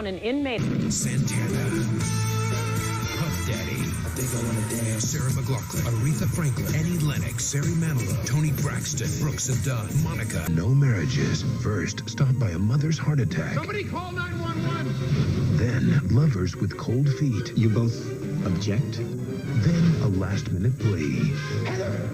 on an inmate. Santana. Puff Daddy. I think I want to dance. Sarah McLachlan. Aretha Franklin. Annie Lennox. Sari Manilow. Toni Braxton. Brooks and Dunn. Monica. No marriages. First, stopped by a mother's heart attack. Somebody call 911. Then, lovers with cold feet. You both object? Then, a last-minute plea. Heather!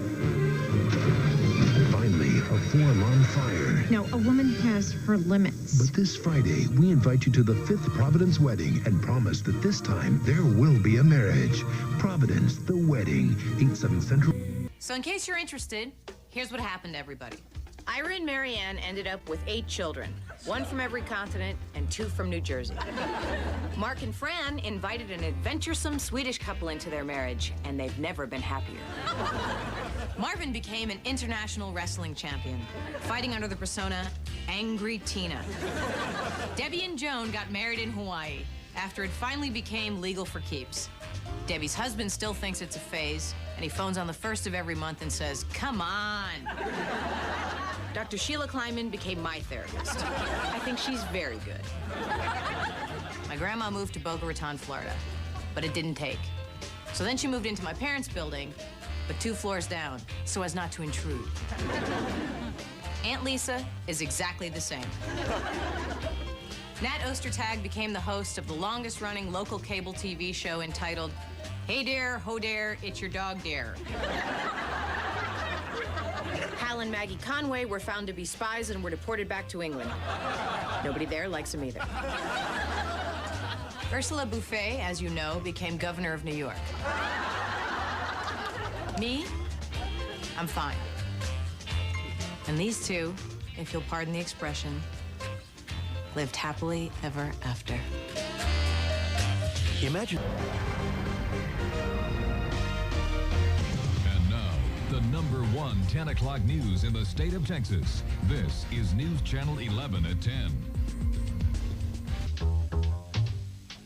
Finally, a form on fire. No, a woman has her limits. But this Friday, we invite you to the 5th Providence wedding and promise that this time there will be a marriage. Providence, the wedding, 8/7 Central. So in case you're interested, here's what happened to everybody. Ira and Marianne ended up with 8 children, 1 from every continent and 2 from New Jersey. Mark and Fran invited an adventuresome Swedish couple into their marriage, and they've never been happier. Marvin became an international wrestling champion, fighting under the persona Angry Tina. Debbie and Joan got married in Hawaii after it finally became legal for keeps. Debbie's husband still thinks it's a phase, and he phones on the 1st of every month and says, "Come on." Dr. Sheila Kleinman became my therapist. I think she's very good. My grandma moved to Boca Raton, Florida, but it didn't take. So then she moved into my parents' building, but 2 floors down, so as not to intrude. Aunt Lisa is exactly the same. Nat Ostertag became the host of the longest-running local cable TV show entitled, "Hey Dare, Ho Dare, It's Your Dog Dare." Hal and Maggie Conway were found to be spies and were deported back to England. Nobody there likes them either. Ursula Buffet, as you know, became governor of New York. Me, I'm fine. And these two, if you'll pardon the expression, lived happily ever after. Imagine. And now, the #1 10 o'clock news in the state of Texas. This is News Channel 11 at 10.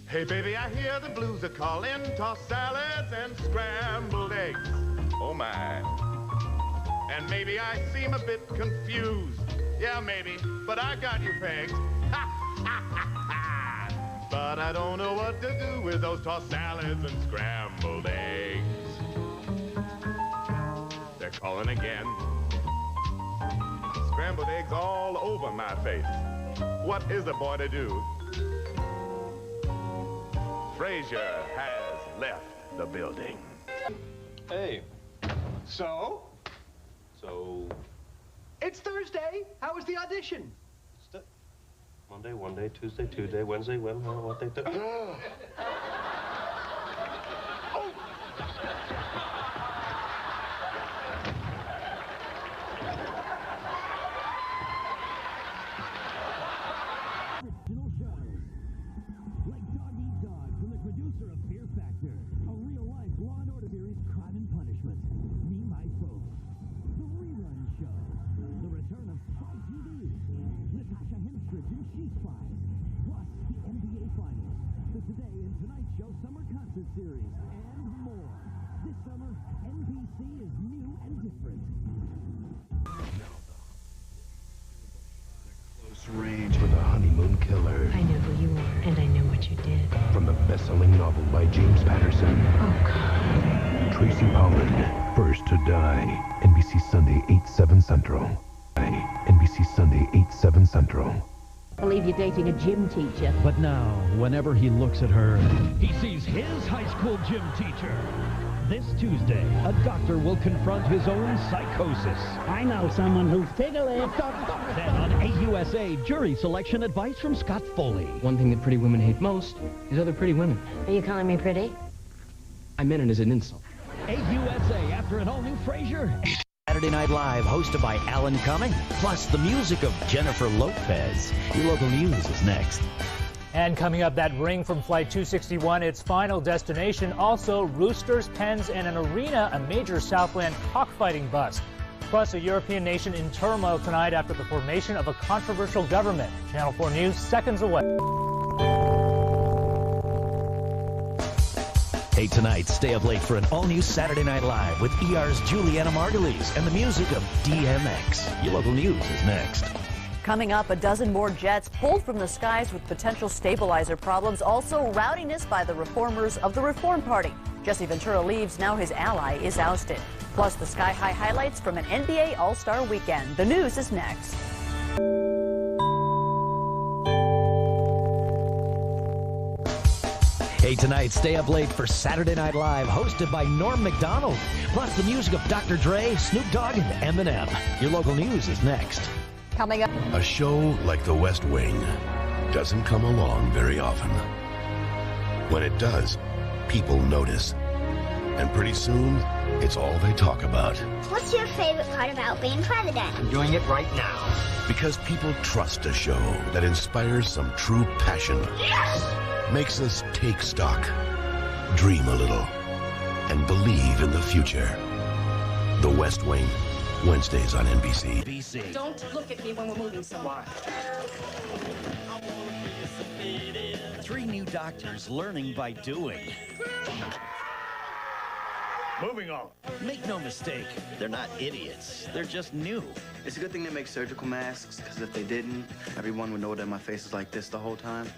Hey, baby, I hear the blues are calling. Toss salads and scrambled eggs. Oh, my. And maybe I seem a bit confused. Yeah, maybe, but I got you pegged. But I don't know what to do with those tossed salads and scrambled eggs. They're calling again. Scrambled eggs all over my face. What is a boy to do? Frazier has left the building. Hey. So? It's Thursday. How was the audition? Monday, one day, Tuesday, Wednesday, what they do? Original shows. Like Dog Eat Dog from the producer of Fear Factor. A real-life Law & Order series, Crime and Punishment. Me, My Folks. The Rerun Show. The return of Spy TV. Natasha Hemstridge and She Spies. Plus, the NBA Finals. The Today and Tonight Show Summer Concert Series. And more. This summer, NBC is new and different. Range for the honeymoon killer. I know who you are, and I know what you did. From the best-selling novel by James Patterson. Oh, God. Tracy Pollan, First to Die. NBC Sunday, 8/7 Central. NBC Sunday, 8/7 Central. I believe you're dating a gym teacher. But now, whenever he looks at her, he sees his high school gym teacher. This Tuesday, a doctor will confront his own psychosis. I know someone who'll figure it. Then on AUSA, jury selection advice from Scott Foley. One thing that pretty women hate most is other pretty women. Are you calling me pretty? I meant it as an insult. AUSA after an all-new Frasier. Saturday Night Live, hosted by Alan Cumming, plus the music of Jennifer Lopez. Your local news is next. And coming up, that ring from Flight 261, its final destination. Also, roosters, pens, and an arena, a major Southland cockfighting bust. Plus, a European nation in turmoil tonight after the formation of a controversial government. Channel 4 News, seconds away. Hey, tonight, stay up late for an all-new Saturday Night Live with ER's Juliana Margulies and the music of DMX. Your local news is next. Coming up, a dozen more jets pulled from the skies with potential stabilizer problems. Also, rowdiness by the reformers of the Reform Party. Jesse Ventura leaves, now his ally is ousted. Plus, the sky-high highlights from an NBA All-Star weekend. The news is next. Hey, tonight, stay up late for Saturday Night Live, hosted by Norm Macdonald. Plus, the music of Dr. Dre, Snoop Dogg, and Eminem. Your local news is next. Coming up. A show like The West Wing doesn't come along very often. When it does, people notice. And pretty soon, it's all they talk about. What's your favorite part about being president? I'm doing it right now. Because people trust a show that inspires some true passion. Yes! Makes us take stock, dream a little, and believe in the future. The West Wing, Wednesdays on NBC. Don't look at me when we're moving somewhere. 3 new doctors learning by doing. Moving on. Make no mistake, they're not idiots. They're just new. It's a good thing they make surgical masks, because if they didn't, everyone would know that my face is like this the whole time.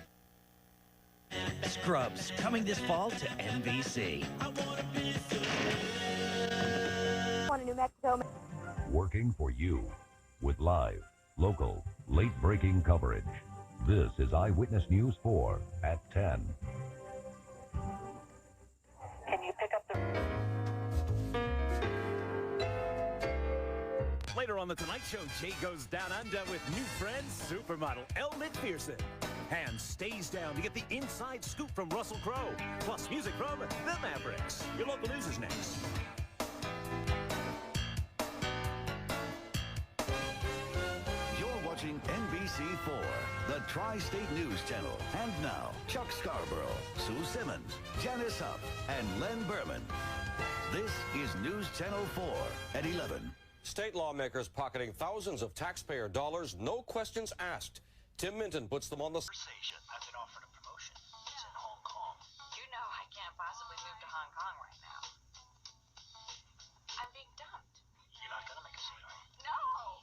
Scrubs, coming this fall to NBC. New Mexico. Working for you with live, local, late-breaking coverage. This is Eyewitness News 4 at 10. Can you pick up the... Later on The Tonight Show, Jay goes down under with new friend, supermodel Elle McPherson. And stays down to get the inside scoop from Russell Crowe. Plus music from The Mavericks. Your local news is next. You're watching NBC4, the Tri-State News Channel. And now, Chuck Scarborough, Sue Simmons, Janice Huff, and Len Berman. This is News Channel 4 at 11. State lawmakers pocketing thousands of taxpayer dollars, no questions asked. Tim Minton puts them on the... I've been offered a promotion. It's in Hong Kong. You know I can't possibly move to Hong Kong right now. I'm being dumped. You're not gonna make a scene, are you? No!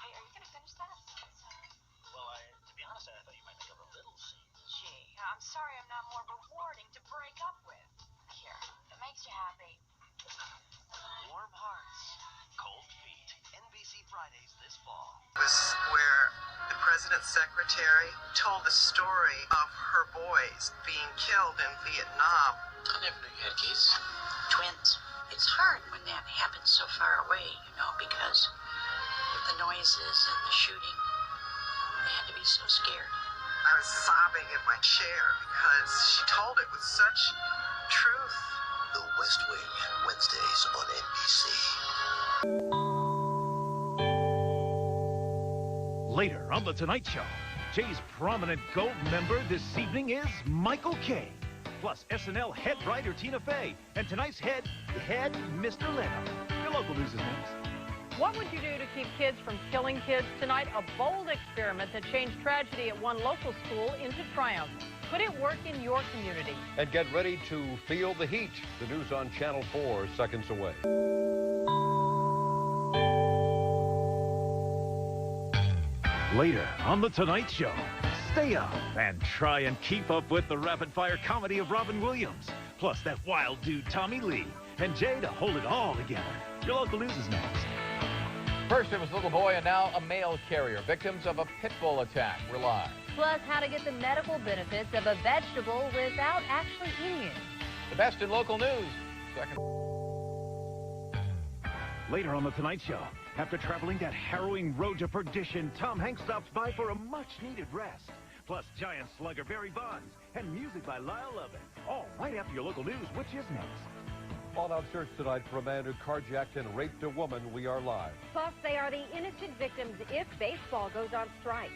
Hey, are you gonna finish that? Well, to be honest, I thought you might make a little scene. Gee, I'm sorry I'm not more rewarding to break up with. Here, if it makes you happy. Warm hearts, cold feet. NBC Fridays this fall. Was where the president's secretary told the story of her boys being killed in Vietnam. I never knew you had kids. Twins. It's hard when that happens so far away, you know, because with the noises and the shooting, they had to be so scared. I was sobbing in my chair because she told it with such truth. The West Wing, Wednesdays on NBC. Later on The Tonight Show, Jay's prominent Gold member this evening is Michael Kay. Plus SNL head writer Tina Fey. And tonight's head, Mr. Leno. Your local news is next. What would you do to keep kids from killing kids? Tonight, a bold experiment that changed tragedy at one local school into triumph. Could it work in your community? And get ready to feel the heat. The news on Channel 4 seconds away. Later on The Tonight Show, stay up and try and keep up with the rapid-fire comedy of Robin Williams. Plus that wild dude Tommy Lee and Jay to hold it all together. Your local news is next. First, it was a little boy and now a mail carrier. Victims of a pit bull attack. We're live. Plus, how to get the medical benefits of a vegetable without actually eating it. The best in local news. Second. Later on The Tonight Show, after traveling that harrowing road to perdition, Tom Hanks stops by for a much-needed rest. Plus, giant slugger Barry Bonds and music by Lyle Lovett. All right after your local news, which is next. All-out search tonight for a man who carjacked and raped a woman. We are live. Plus, they are the innocent victims if baseball goes on strike.